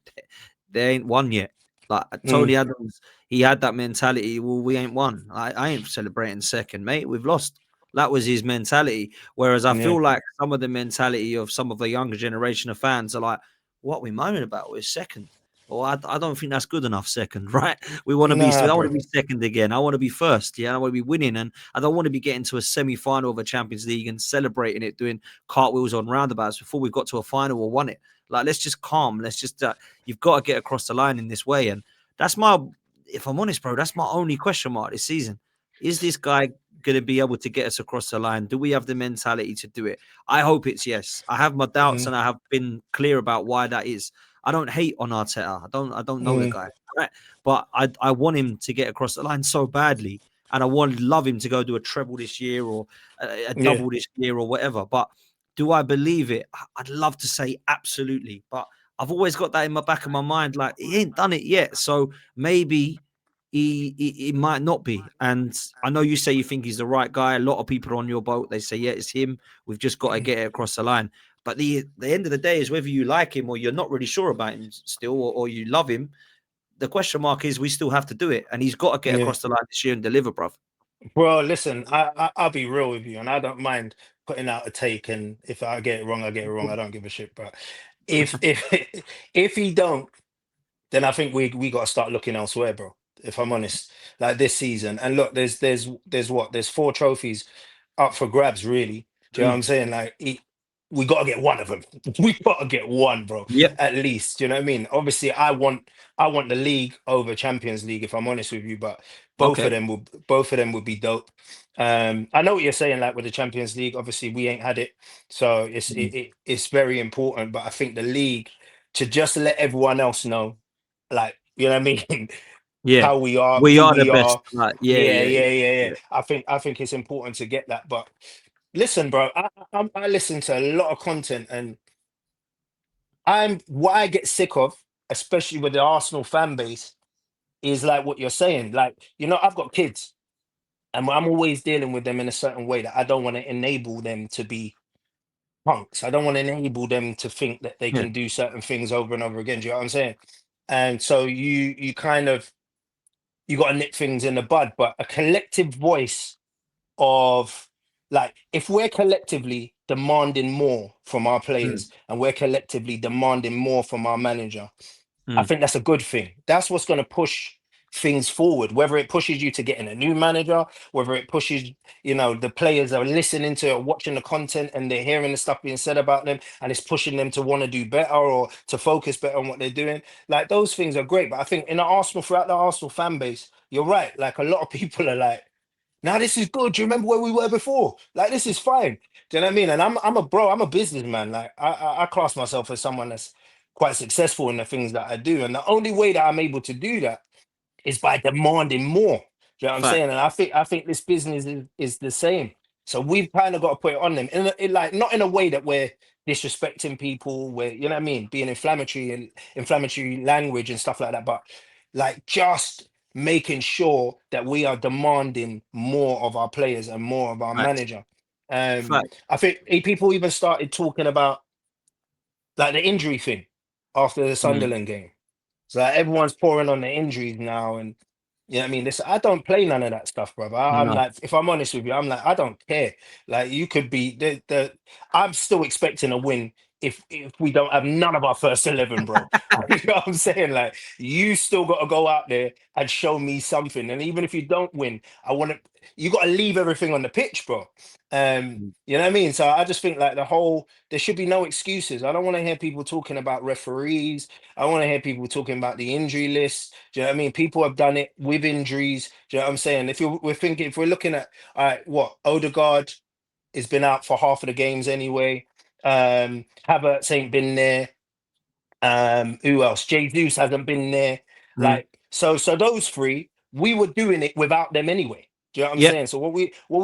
They ain't won yet. Like Mm, Tony Adams, he had that mentality. Well, we ain't won. I ain't celebrating second, mate. We've lost. That was his mentality. Whereas I yeah, feel like some of the mentality of some of the younger generation of fans are like, what are we moaning about? We're second. Well, I don't think that's good enough. Second, right? We want to be. nah, I want to bro. be second again. I want to be first. Yeah, I want to be winning, and I don't want to be getting to a semi-final of a Champions League and celebrating it, doing cartwheels on roundabouts before we've got to a final or won it. Like, let's just calm. Let's just. You've got to get across the line in this way, and that's my. If I'm honest, bro, that's my only question mark this season. Is this guy going to be able to get us across the line? Do we have the mentality to do it? I hope it's yes. I have my doubts, Mm, and I have been clear about why that is. I don't hate on Arteta. I don't know the mm, guy, right? But I want him to get across the line so badly, and I want love him to go do a treble this year or a yeah, double this year or whatever. But do I believe it? I'd love to say absolutely, but I've always got that in my back of my mind, like he ain't done it yet. So maybe he might not be. And I know you say you think he's the right guy. A lot of people are on your boat. They say, yeah, it's him. We've just got to mm, get it across the line. But the end of the day is whether you like him or you're not really sure about him still, or you love him. The question mark is we still have to do it, and he's got to get yeah. across the line this year and deliver, bruv. Bro, listen, I'll be real with you, and I don't mind putting out a take. And if I get it wrong, I get it wrong. I don't give a shit. But if if he don't, then I think we got to start looking elsewhere, bro. If I'm honest, like this season, and look, there's what, there's 4 trophies up for grabs, really. Do you know what I'm Mm. saying? Like, we got to get one of them. We got to get one, bro, Yep. at least. Do you know what I mean? Obviously, I want the league over Champions League, if I'm honest with you. But Okay. both of them would be dope. I know what you're saying, like with the Champions League. Obviously, we ain't had it, so Mm. it's very important. But I think the league, to just let everyone else know, like You know what I mean? Yeah. How we are, We who are the we best. are. Like, yeah, Yeah, yeah, yeah, yeah, yeah. yeah. I think it's important to get that. But listen, bro, I listen to a lot of content, and I'm what I get sick of, especially with the Arsenal fan base, is like what you're saying. Like, I've got kids, and I'm always dealing with them in a certain way that I don't want to enable them to be punks. I don't want to enable them to think that they Yeah. can do certain things over and over again. Do you know what I'm saying? And so you kind of you got to nip things in the bud, but a collective voice of, like, if we're collectively demanding more from our Mm, players and we're collectively demanding more from our manager, I mm, think that's a good thing. That's what's going to push things forward. Whether it pushes you to getting a new manager, whether it pushes, the players are listening to it, watching the content, and they're hearing the stuff being said about them, and it's pushing them to want to do better or to focus better on what they're doing. Like, those things are great. But I think in the Arsenal, throughout the Arsenal fan base, you're right. Like, a lot of people are like, now this is good. Do you remember where we were before? Like, this is fine. Do you know what I mean? And I'm a businessman. Like, I class myself as someone that's quite successful in the things that I do. And the only way that I'm able to do that is by demanding more. Do you know what I'm fact. saying? And I think this business is the same. So we've kind of got to put it on them, like, not in a way that we're disrespecting people, where, you know what I mean, being inflammatory and inflammatory language and stuff like that, but like, just making sure that we are demanding more of our players and more of our Fact. manager. Um, Fact. I think people even started talking about, like, the injury thing after the Mm, Sunderland game. So, like, everyone's pouring on the injuries now, and you know what I mean. This I don't play none of that stuff, brother. I'm no. like, if I'm honest with you, I'm like, I don't care. Like, you could be the. I'm still expecting a win if we don't have none of our first 11, bro. You know what I'm saying? Like, you still got to go out there and show me something. And even if you don't win, I want to. You got to leave everything on the pitch, bro. Mm, You know what I mean? So I just think, like, there should be no excuses. I don't want to hear people talking about referees. I want to hear people talking about the injury list. Do you know what I mean? People have done it with injuries. Do you know what I'm saying? If we're looking at, all right, what, Odegaard has been out for half of the games anyway. Havertz ain't been there. Who else? Jesus hasn't been there. mm. Like, so those three, we were doing it without them anyway. Do you know what I'm Yep. saying? So what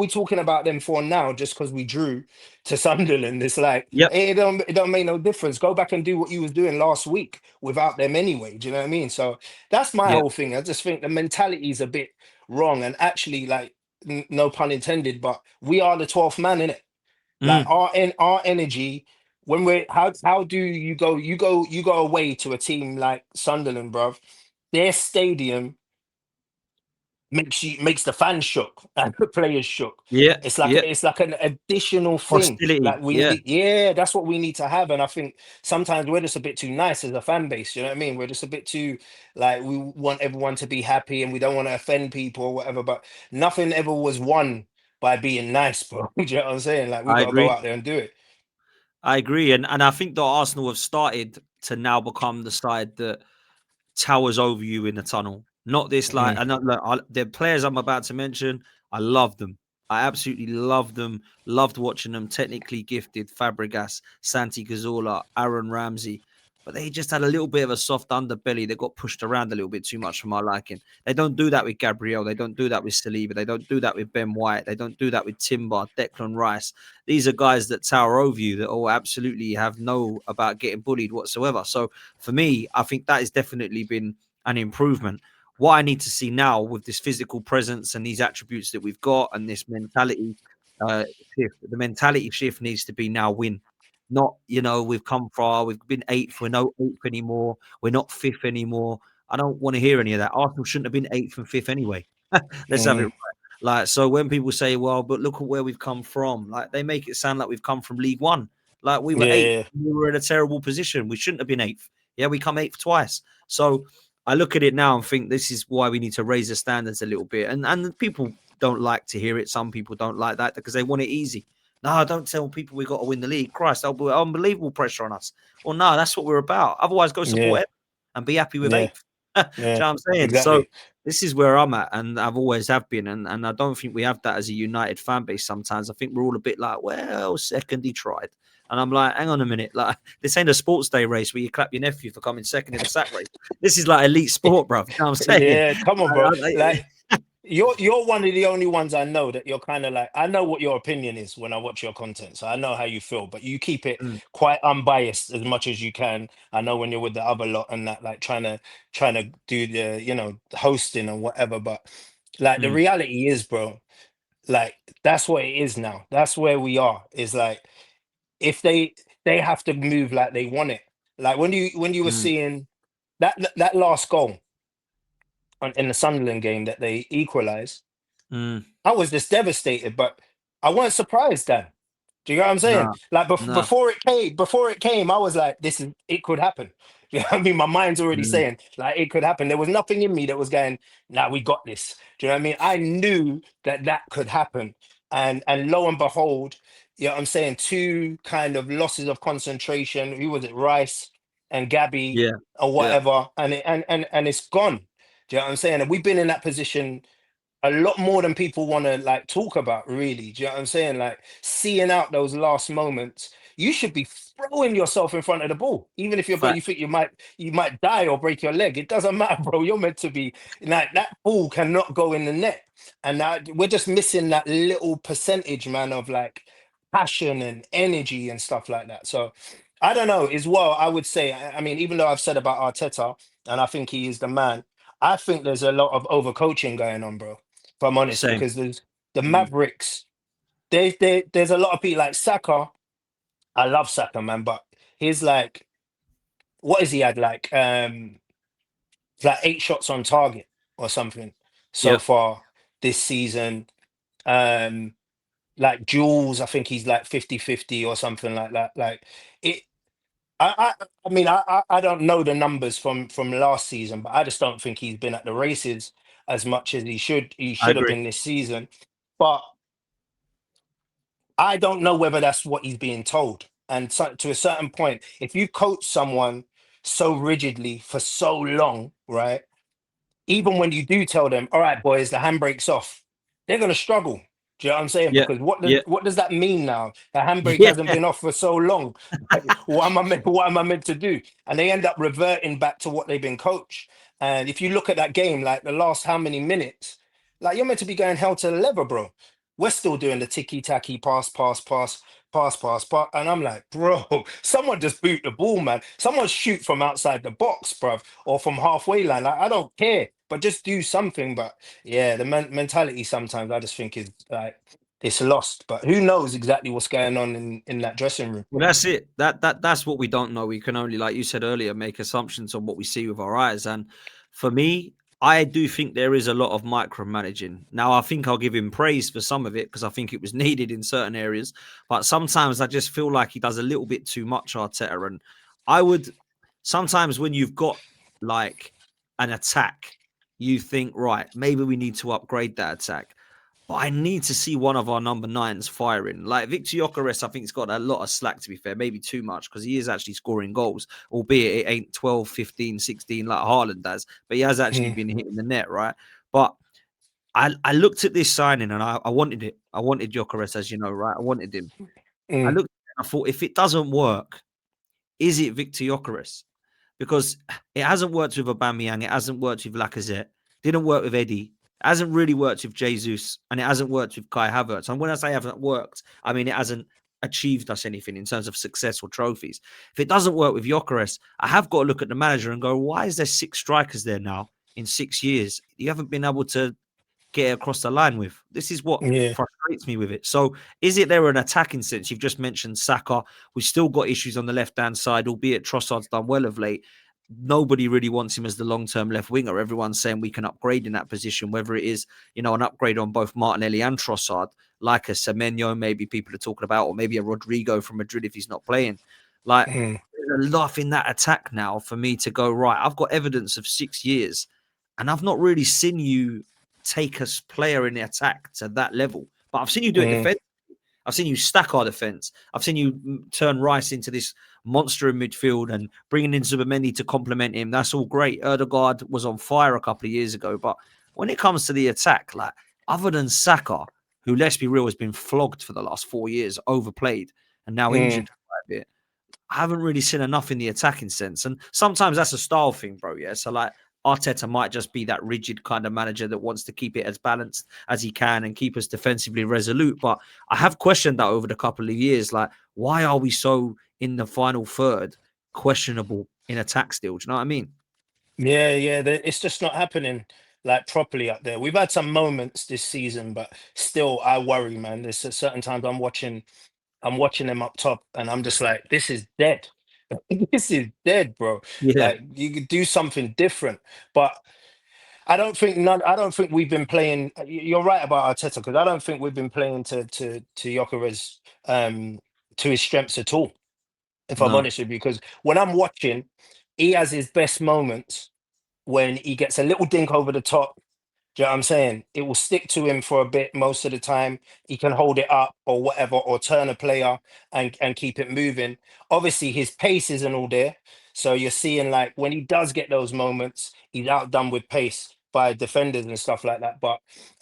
we talking about them for now, just because we drew to Sunderland, it's like, Yep. it don't make no difference. Go back and do what you was doing last week without them anyway. Do you know what I mean? So that's my Yep. whole thing. I just think the mentality is a bit wrong, and actually, like, no pun intended, but we are the 12th man in it. Like, Mm. our energy, when we're how do you go away to a team like Sunderland, bruv? Their stadium makes the fans shook and the players shook. Yeah. It's like Yeah. an additional thing. Hostility. Like, we Yeah. need, yeah, that's what we need to have. And I think sometimes we're just a bit too nice as a fan base. You know what I mean? We're just a bit too, like, we want everyone to be happy and we don't want to offend people or whatever. But nothing ever was won by being nice, bro. Do you know what I'm saying? Like, we I got to go agree. out there and do it. I agree. And I think that Arsenal have started to now become the side that towers over you in the tunnel. Not this, like, Mm. I know, look, the players I'm about to mention, I love them. I absolutely love them. Loved watching them. Technically gifted, Fabregas, Santi Cazorla, Aaron Ramsey, but they just had a little bit of a soft underbelly. They got pushed around a little bit too much for my liking. They don't do that with Gabriel. They don't do that with Saliba. They don't do that with Ben White. They don't do that with Timber, Declan Rice. These are guys that tower over you that all absolutely have no about getting bullied whatsoever. So for me, I think that has definitely been an improvement. What I need to see now with this physical presence and these attributes that we've got and this mentality uh, shift, the mentality shift needs to be now win. Not, we've come far, we've been eighth, we're no eighth anymore, we're not fifth anymore. I don't want to hear any of that. Arsenal shouldn't have been eighth and fifth anyway. Let's have it Mm. right. Like, so when people say, well, but look at where we've come from, like, they make it sound like we've come from League One. Like, we were eighth, Yeah, we were in a terrible position. We shouldn't have been eighth. Yeah, we come eighth twice. So I look at it now and think this is why we need to raise the standards a little bit. And people don't like to hear it. Some people don't like that because they want it easy. No, don't tell people we've got to win the league. Christ, that'll be unbelievable pressure on us. Well, no, that's what we're about. Otherwise, go yeah, support it and be happy with yeah, eighth. Do you yeah, know what I'm saying? So exactly. this is where I'm at, and I've always have been, and I don't think we have that as a united fan base. Sometimes I think we're all a bit like, well, second he tried, And I'm like, hang on a minute, like this ain't a sports day race where you clap your nephew for coming second in a sack race. This is like elite sport, bro. You know what I'm saying? Yeah, come on, bro. Like you're one of the only ones I know that you're kind of like, I know what your opinion is when I watch your content, so I know how you feel, but you keep it Mm, quite unbiased as much as you can. I know when you're with the other lot and that, like trying to do the, hosting and whatever, but like the mm, reality is, bro, like that's what it is now. That's where we are. Is like if they have to move like they want it. Like when you were mm, seeing that last goal in the Sunderland game that they equalised, mm. I was just devastated, but I wasn't surprised then. Do you know what I'm saying? Nah, Like nah. before it came, I was like, it could happen. You know what I mean? My mind's already Mm, saying like it could happen. There was nothing in me that was going, nah, we got this. Do you know what I mean? I knew that that could happen. And lo and behold, you know what I'm saying, two kind of losses of concentration. Who was it? Rice and Gabby yeah, or yeah. whatever. And it's gone. Do you know what I'm saying? And we've been in that position a lot more than people want to like talk about, really. Do you know what I'm saying? Like seeing out those last moments, you should be throwing yourself in front of the ball, even if you Facts. think you might die or break your leg. It doesn't matter, bro. You're meant to be like that ball cannot go in the net, and now we're just missing that little percentage, man, of like passion and energy and stuff like that. So I don't know. As well, I would say, I mean, even though I've said about Arteta, and I think he is the man, I think there's a lot of overcoaching going on, bro, if I'm honest, Same. because there's the Mm, Mavericks. There's a lot of people like Saka. I love Saka, man, but he's like, what is he had like 8 shots on target or something so yep. far this season. Um, like Jules, I think he's like 50-50 or something like that. Like it. I mean, I don't know the numbers from last season, but I just don't think he's been at the races as much as he I should have agree. been this season. But I don't know whether that's what he's being told. And so, to a certain point, if you coach someone so rigidly for so long, right? Even when you do tell them, all right, boys, the handbrake's off, they're going to struggle. Do you know what I'm saying? Yeah, Because yeah, what does that mean now? The handbrake yeah. hasn't been off for so long. What am I meant to do? And they end up reverting back to what they've been coached. And if you look at that game, like the last how many minutes, like you're meant to be going hell to the leather, bro. We're still doing the ticky tacky pass, pass, pass, pass, pass, pass. And I'm like, bro, someone just boot the ball, man. Someone shoot from outside the box, bruv, or from halfway line. Like, I don't care, but just do something. But yeah, the mentality sometimes I just think is like it's lost. But who knows exactly what's going on in that dressing room? Well, that's it. That's what we don't know. We can only, like you said earlier, make assumptions on what we see with our eyes. And for me, I do think there is a lot of micromanaging. Now, I think I'll give him praise for some of it because I think it was needed in certain areas. But sometimes I just feel like he does a little bit too much, Arteta. And I would sometimes when you've got like an attack, you think, right, maybe we need to upgrade that attack. But I need to see one of our number nines firing. Like Victor Gyökeres, I think he's got a lot of slack, to be fair, maybe too much because he is actually scoring goals, albeit it ain't 12, 15, 16 like Haaland does, but he has actually Mm, been hitting the net, right? But I looked at this signing and I wanted it. I wanted Gyökeres, as you know, right? I wanted him. I mm, looked and I thought, if it doesn't work, is it Victor Gyökeres? Because it hasn't worked with Aubameyang, it hasn't worked with Lacazette, didn't work with Eddie, it hasn't really worked with Jesus, and it hasn't worked with Kai Havertz. And when I say hasn't worked, I mean it hasn't achieved us anything in terms of success or trophies. If it doesn't work with Gyökeres, I have got to look at the manager and go, why is there 6 strikers there now in 6 years? You haven't been able to get across the line with. This is what yeah. frustrates me with it. So, is it there an attacking sense? You've just mentioned Saka. We've still got issues on the left hand side, albeit Trossard's done well of late. Nobody really wants him as the long term left winger. Everyone's saying we can upgrade in that position, whether it is, an upgrade on both Martinelli and Trossard, like a Semenyo, maybe people are talking about, or maybe a Rodrigo from Madrid if he's not playing. Like, Mm, there's enough in that attack now for me to go, right, I've got evidence of 6 years and I've not really seen you take a player in the attack to that level. But I've seen you do it mm, defense. I've seen you stack our defense. I've seen you turn Rice into this monster in midfield and bringing in Zubimendi to complement him. That's all great. Erdegaard was on fire a couple of years ago. But when it comes to the attack, like other than Saka, who, let's be real, has been flogged for the last 4 years, overplayed and now mm, injured. bit. I haven't really seen enough in the attacking sense. And sometimes that's a style thing, bro. Yeah. So like Arteta might just be that rigid kind of manager that wants to keep it as balanced as he can and keep us defensively resolute. But I have questioned that over the couple of years. Like, why are we so in the final third questionable in attack still? Do you know what I mean? Yeah, yeah, it's just not happening like properly up there. We've had some moments this season, but still, I worry, man. There's certain times I'm watching them up top, and I'm just like, this is dead. This is dead, bro. Yeah. Like you could do something different, but I don't think we've been playing. You're right about Arteta because I don't think we've been playing to Gyökeres to his strengths at all. If I'm No. honest with you, because when I'm watching, he has his best moments when he gets a little dink over the top. Do you know what I'm saying? It will stick to him for a bit most of the time. He can hold it up or whatever, or turn a player and keep it moving. Obviously, his pace isn't all there. So you're seeing like when he does get those moments, he's outdone with pace by defenders and stuff like that.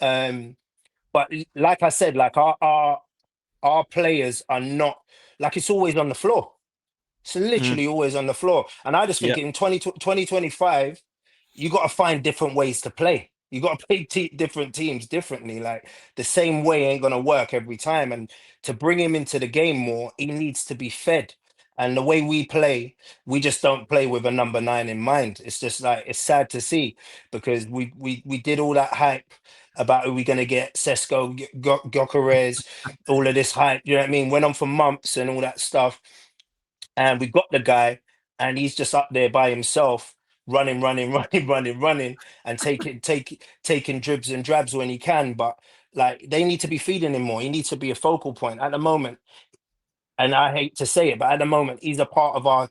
Um, like I said, like our players are not like it's always on the floor. It's Mm. literally always on the floor. And I just think Yeah. in 2025, you got to find different ways to play. You got to play different teams differently. Like the same way ain't going to work every time. And to bring him into the game more, he needs to be fed. And the way we play, we just don't play with a number nine in mind. It's just like, it's sad to see because we did all that hype about who we going to get, Sesko, Gyökeres, all of this hype. You know what I mean? Went on for months and all that stuff and we got the guy, and he's just up there by himself, running, running, running, and taking dribs and drabs when he can. But like they need to be feeding him more. He needs to be a focal point at the moment. And I hate to say it, but at the moment he's a part of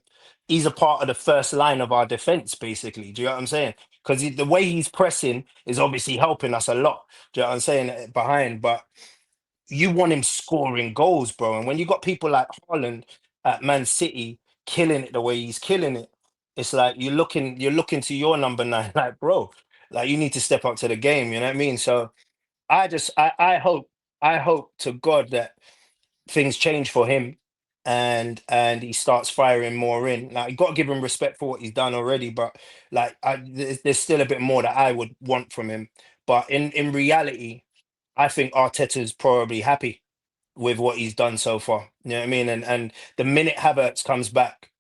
the first line of our defense, basically. Do you know what I'm saying? Because the way he's pressing is obviously helping us a lot. Do you know what I'm saying? Behind, but you want him scoring goals, bro. And when you got people like Holland at Man City killing it the way he's killing it, it's like you're looking to your number nine, like, bro, like you need to step up to the game, you know what I mean? So I hope to God that things change for him and he starts firing more in. Like you got to give him respect for what he's done already, but like there's still a bit more that I would want from him. But in reality, I think Arteta's probably happy with what he's done so far. You know what I mean? And the minute Havertz comes back,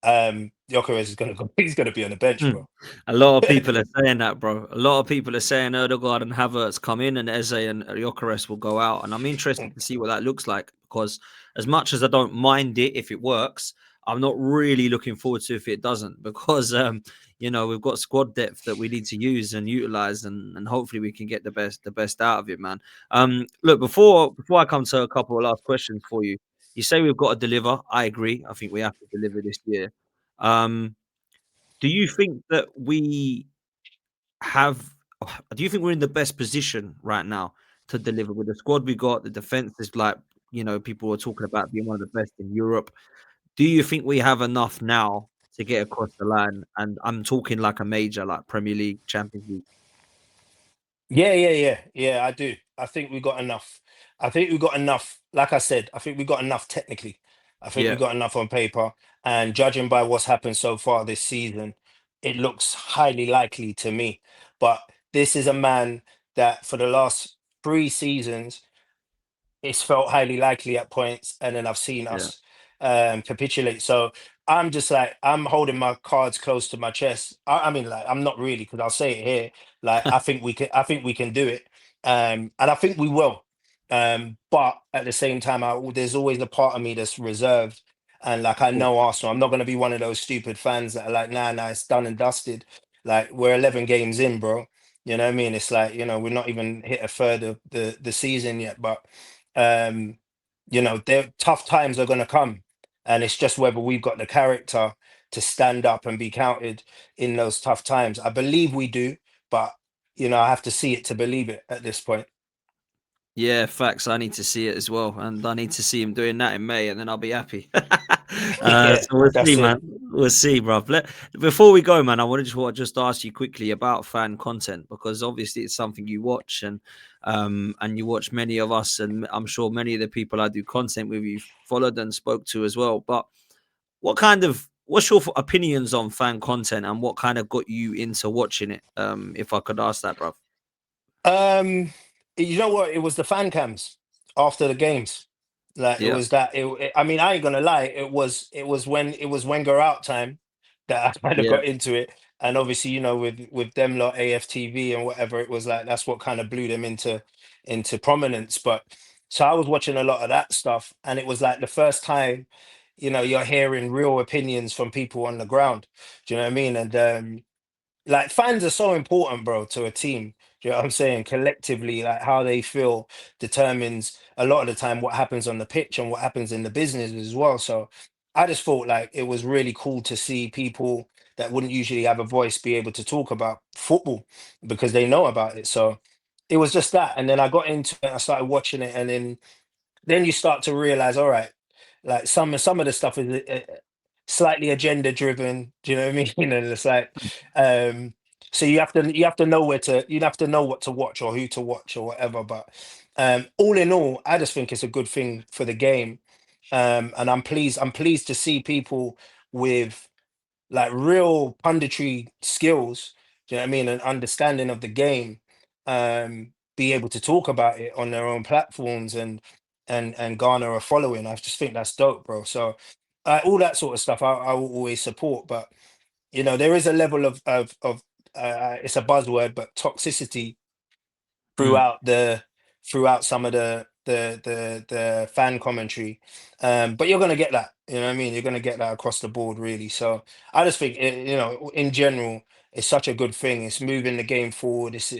Gyökeres is gonna go. He's gonna be on the bench, Mm. bro. A lot of people are saying that, bro. A lot of people are saying Erdegaard and Havertz come in and Eze and Gyökeres will go out. And I'm interested to see what that looks like because as much as I don't mind it if it works, I'm not really looking forward to if it doesn't because we've got squad depth that we need to use and utilize and hopefully we can get the best out of it, man. Look, before I come to a couple of last questions for you, you say we've got to deliver. I agree. I think we have to deliver this year. Um, do you think that we have do you think we're in the best position right now to deliver with the squad we got? The defense is like, people are talking about being one of the best in Europe. Do you think we have enough now to get across the line? And I'm talking like a major, like Premier League, Champions League. Yeah, yeah, yeah, yeah. I do. I think we got enough. I think we got enough. Like I said, I think we got enough technically. I think we Yeah, got enough on paper. And judging by what's happened so far this season, it looks highly likely to me. But this is a man that for the last 3 seasons it's felt highly likely at points, and then I've seen yeah. us capitulate. So I'm just like I'm holding my cards close to my chest. I mean, like I'm not really because I'll say it here. Like I think we can. I think we can do it, and I think we will. But at the same time, there's always a part of me that's reserved, and like I Cool. know Arsenal. I'm not going to be one of those stupid fans that are like, nah, nah, it's done and dusted. Like we're 11 games in, bro. You know what I mean? It's like we're not even hit a third of the season yet, but um, there tough times are going to come, and it's just whether we've got the character to stand up and be counted in those tough times. I believe we do, but I have to see it to believe it at this point. Yeah, facts. I need to see it as well, and I need to see him doing that in May, and then I'll be happy. Yeah, So we'll see, that's man. it. We'll see, bro. Before we go, man, I wanted to just ask you quickly about fan content because obviously it's something you watch, and you watch many of us, and I'm sure many of the people I do content with you followed and spoke to as well. But what's your opinions on fan content, and what kind of got you into watching it? If I could ask that, bro. Um, you know what? It was the fan cams after the games. Like it Yeah, was that. I mean, I ain't gonna lie. It was Wenger out time that I kind of yeah. got into it, and obviously, with them lot AFTV and whatever, it was like that's what kind of blew them into prominence. But so I was watching a lot of that stuff, and it was like the first time, you're hearing real opinions from people on the ground. Do you know what I mean? And like fans are so important, bro, to a team. Do you know what I'm saying? Collectively, like how they feel determines a lot of the time what happens on the pitch and what happens in the business as well. So I just thought like it was really cool to see people that wouldn't usually have a voice be able to talk about football because they know about it. So it was just that. And then I got into it, I started watching it, and then you start to realize, all right, like some of the stuff is slightly agenda driven. Do you know what I mean? And it's like, um, so you have to know you have to know what to watch or who to watch or whatever. But all in all, I just think it's a good thing for the game, and I'm pleased to see people with like real punditry skills, do you know what I mean, and understanding of the game, be able to talk about it on their own platforms and garner a following. I just think that's dope, bro. So all that sort of stuff I will always support, but there is a level of it's a buzzword, but toxicity Mm. throughout some of the fan commentary. But you're gonna get that, you know what I mean? You're gonna get that across the board, really. So I just think in general, it's such a good thing. It's moving the game forward. It's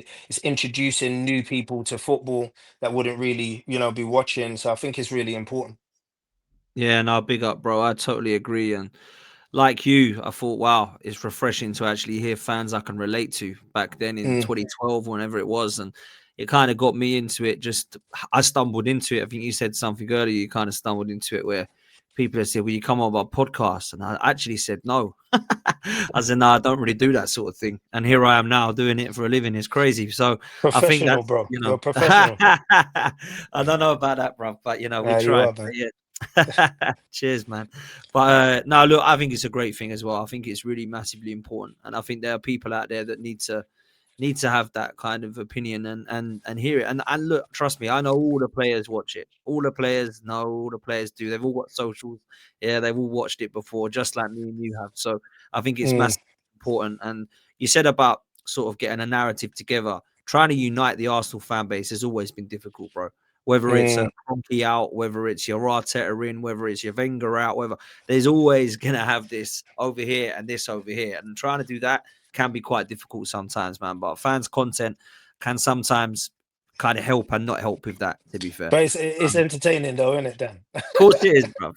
introducing new people to football that wouldn't really, be watching. So I think it's really important. Yeah, no, big up, bro. I totally agree. And like you, I thought, wow, it's refreshing to actually hear fans I can relate to back then in Mm, 2012, whenever it was. And it kind of got me into it. I stumbled into it. I think you said something earlier. You kind of stumbled into it where people had said, "Will you come on our podcast?" And I actually said, "No." I said, "No, I don't really do that sort of thing." And here I am now doing it for a living. It's crazy. So I think professional, that's, bro. You're a professional. I don't know about that, bro, but we You tried. are, man. But yeah. Cheers, man. But no, look, I think it's a great thing as well. I think it's really massively important, and I think there are people out there that need to have that kind of opinion and hear it. And look, trust me, I know all the players watch it. All the players know, all the players do. They've all got socials. Yeah, they've all watched it before, just like me and you have. So I think it's Mm, massively important. And you said about sort of getting a narrative together. Trying to unite the Arsenal fan base has always been difficult, bro. Whether it's a mm. Kroenke out, whether it's your Arteta in, whether it's your Wenger out, whether there's always gonna have this over here and this over here, and trying to do that can be quite difficult sometimes, man. But fans' content can sometimes kind of help and not help with that. To be fair, But it's of entertaining though, isn't it, Dan? course it is, bro.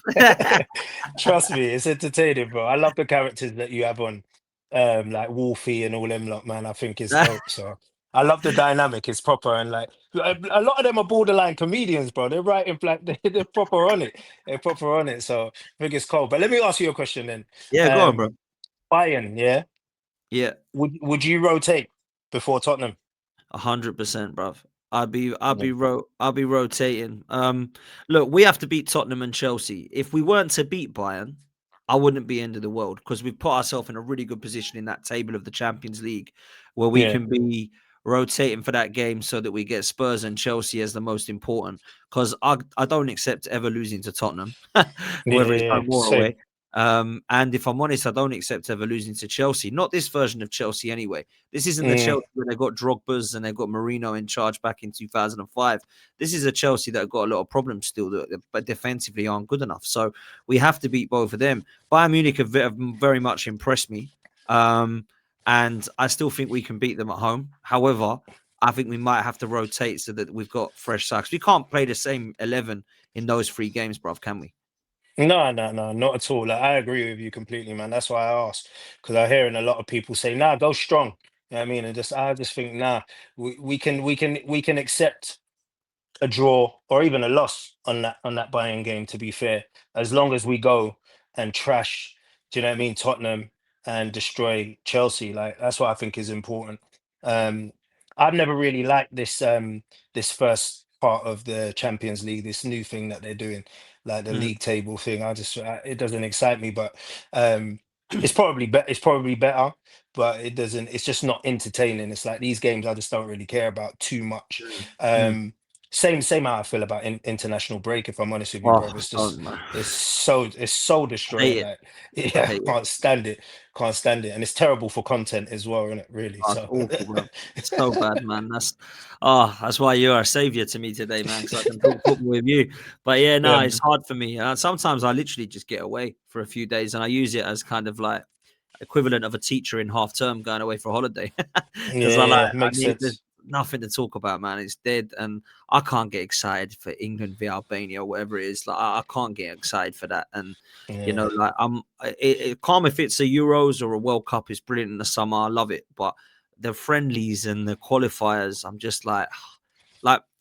Trust me, it's entertaining, bro. I love the characters that you have on, like Wolfie and all them lot, man. I think it's dope. So I love the dynamic. It's proper, and like a lot of them are borderline comedians, bro. They're writing like they're proper on it. They're proper on it. So I think it's cool. But let me ask you a question then. Yeah, go on, bro. Bayern, yeah. Yeah, Would you rotate before Tottenham? 100%, bruv. I'd be Mm. rotating. Look, we have to beat Tottenham and Chelsea. If we weren't to beat Bayern, I wouldn't be end of the world because we've put ourselves in a really good position in that table of the Champions League, where we Yeah, can be rotating for that game so that we get Spurs and Chelsea as the most important. Because I don't accept ever losing to Tottenham, yeah, whether yeah, it's yeah. home or Same. away. And if I'm honest, I don't accept ever losing to Chelsea. Not this version of Chelsea anyway. This isn't the Mm, Chelsea when they got Drogba's and they got Marino in charge back in 2005. This is a Chelsea that got a lot of problems still, but defensively aren't good enough. So we have to beat both of them. Bayern Munich have very much impressed me, and I still think we can beat them at home. However, I think we might have to rotate so that we've got fresh sacks. We can't play the same 11 in those three games, bruv, can we? No, no, no, not at all. Like, I agree with you completely, man. That's why I asked, because I'm hearing a lot of people say, "Nah, go strong." You know what I mean? And I just think, nah, we can accept. a draw or even a loss on that Bayern game. To be fair, as long as we go and trash, do you know what I mean, Tottenham and destroy Chelsea, like that's what I think is important. Um, I've never really liked this first part of the Champions League, this new thing that they're doing, like the Mm, league table thing. It doesn't excite me, but um, it's probably better, but it doesn't. It's just not entertaining. It's like these games I just don't really care about too much. mm, mm. Um, same how I feel about international break. If I'm honest with you, bro, Oh, it's just don't, man. it's so I hate destroying. it. Like, I yeah, hate it. can't stand it, can't stand it, and it's terrible for content as well, isn't it? Really, Oh, it's so awful, bro. It's so bad, man. That's why you are a savior to me today, man. Because I can talk football with you. But yeah, yeah, no, it's hard for me. Sometimes I literally just get away for a few days, and I use it as kind of like equivalent of a teacher in half term going away for a holiday because yeah, yeah, I makes need there's sense. nothing to talk about, man. It's dead, and I can't get excited for England v Albania or whatever it is. Like I can't get excited for that, and Yeah, like calm if it's a Euros or a World Cup is brilliant in the summer. I love it, but the friendlies and the qualifiers, I'm just like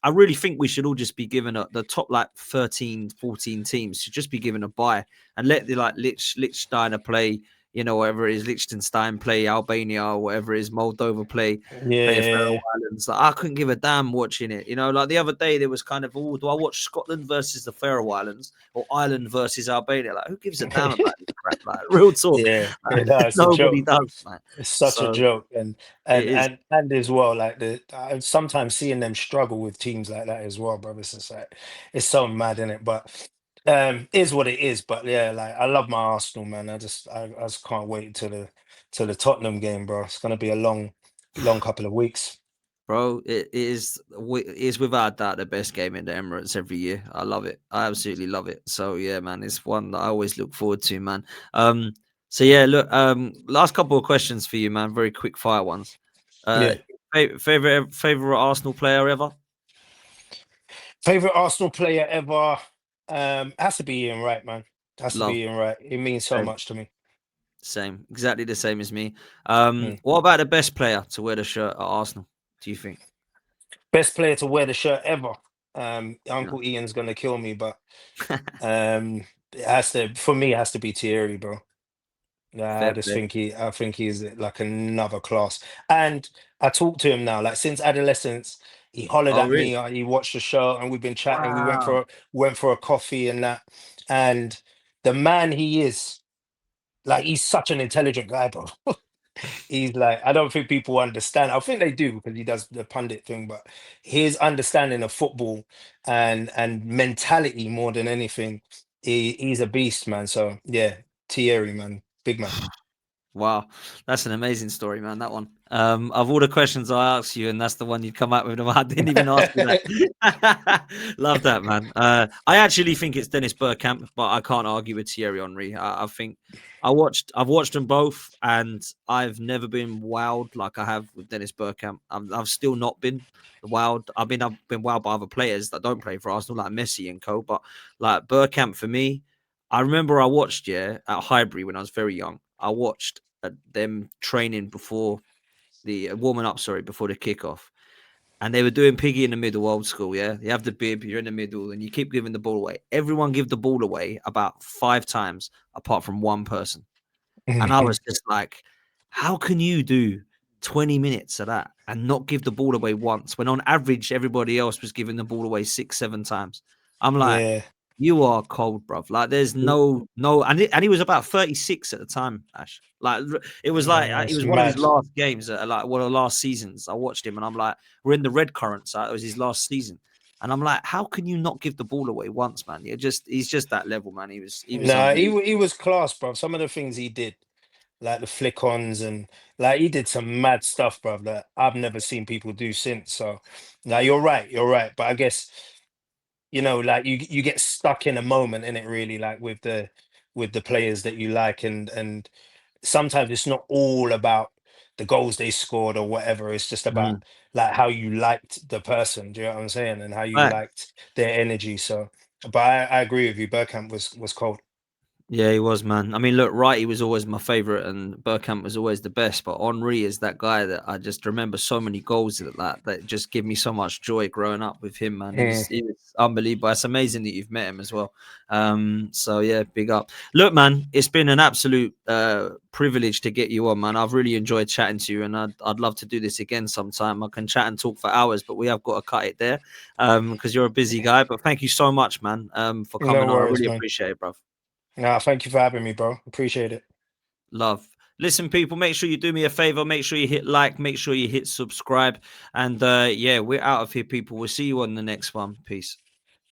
I really think we should all just be given the top like 13, 14 teams should just be given a bye and let the like Liechtensteiner play, whatever it is, Liechtenstein play Albania or whatever it is, Moldova play the Faroe yeah, Islands. Like I couldn't give a damn watching it. Like the other day there was kind of, oh, do I watch Scotland versus the Faroe Islands or Ireland versus Albania? Like who gives a damn about this crap? Like real talk, yeah. No, it's a nobody joke. does, man. It's such a So joke, it is, and as well, like sometimes seeing them struggle with teams like that as well, bro. It's just like it's so mad in it, but is what it is. But yeah, like I love my Arsenal, man. I just can't wait till the Tottenham game, bro. It's gonna be a long couple of weeks. bro. It is without doubt the best game in the Emirates every year. I love it. I absolutely love it. So yeah, man, it's one that I always look forward to, man. Um, so yeah, look, last couple of questions for you, man. Very quick fire ones. Uh, Yeah, favorite Arsenal player ever? favorite Arsenal player ever. Has to be Ian Wright, man. Has to Love. be Ian Wright. It means so Same, much to me. same, exactly the same as me. Mm. What about the best player to wear the shirt at Arsenal? Do you think? Best player to wear the shirt ever. No. Uncle Ian's gonna kill me, but it has to for me. It has to be Thierry, bro. Fair play. I think he's like another class. And I talk to him now, like since adolescence, he hollered Oh at really? me, he watched the show and we've been chatting. We Wow. went for a coffee and that. And the man he is, like he's such an intelligent guy, bro. He's like, I don't think people understand. I think they do because he does the pundit thing, but his understanding of football and mentality more than anything, he's a beast, man. So yeah, Thierry, man, big man. Wow, that's an amazing story, man. That one. Of all the questions I asked you, and that's the one you come up with. I didn't even ask you that. Love that, man. I actually think it's Dennis Bergkamp, but I can't argue with Thierry Henry. I think I've watched them both, and I've never been wowed like I have with Dennis Bergkamp. I've still not been wowed. I've been wowed by other players that don't play for Arsenal, like Messi and co. But like Bergkamp, for me, I remember I watched at Highbury when I was very young. I watched them training before the warming up, sorry, before the kickoff. And they were doing piggy in the middle, old school. Yeah, you have the bib, you're in the middle, and you keep giving the ball away. Everyone give the ball away about 5 times, apart from one person. And I was just like, how can you do 20 minutes of that and not give the ball away once when on average everybody else was giving the ball away 6, 7 times? I'm like, Yeah. you are cold, bruv. Like, there's no, and he was about 36 at the time, Ash. Like, it was like it It's was one of his mad. last games, like one of the last seasons. I watched him, and I'm like, we're in the red currents. It was his last season, and I'm like, how can you not give the ball away once, man? He's just that level, man. He was Nah, unbelievable. he was class, bro. Some of the things he did, like the flick-ons and like he did some mad stuff, bro, that I've never seen people do since. So, now you're right. But I guess like you get stuck in a moment in it, really, like with the players that you like, and sometimes it's not all about the goals they scored or whatever. It's just about Mhm. like how you liked the person. Do you know what I'm saying? And how you Right. liked their energy. So, but I agree with you. Bergkamp was cold. Yeah, he was, man. I mean, look, Wrighty was always my favorite, and Bergkamp was always the best. But Henri is that guy that I just remember so many goals that just give me so much joy growing up with him, man. Mm, He was unbelievable. It's amazing that you've met him as well. So yeah, big up. Look, man, it's been an absolute privilege to get you on, man. I've really enjoyed chatting to you, and I'd love to do this again sometime. I can chat and talk for hours, but we have got to cut it there because you're a busy guy. But thank you so much, man, for no coming on. I worries, really man. appreciate it, bro. Nah, thank you for having me, bro. Appreciate it. Love. Listen, people, make sure you do me a favor. Make sure you hit like, make sure you hit subscribe. And yeah, we're out of here, people. We'll see you on the next one. Peace.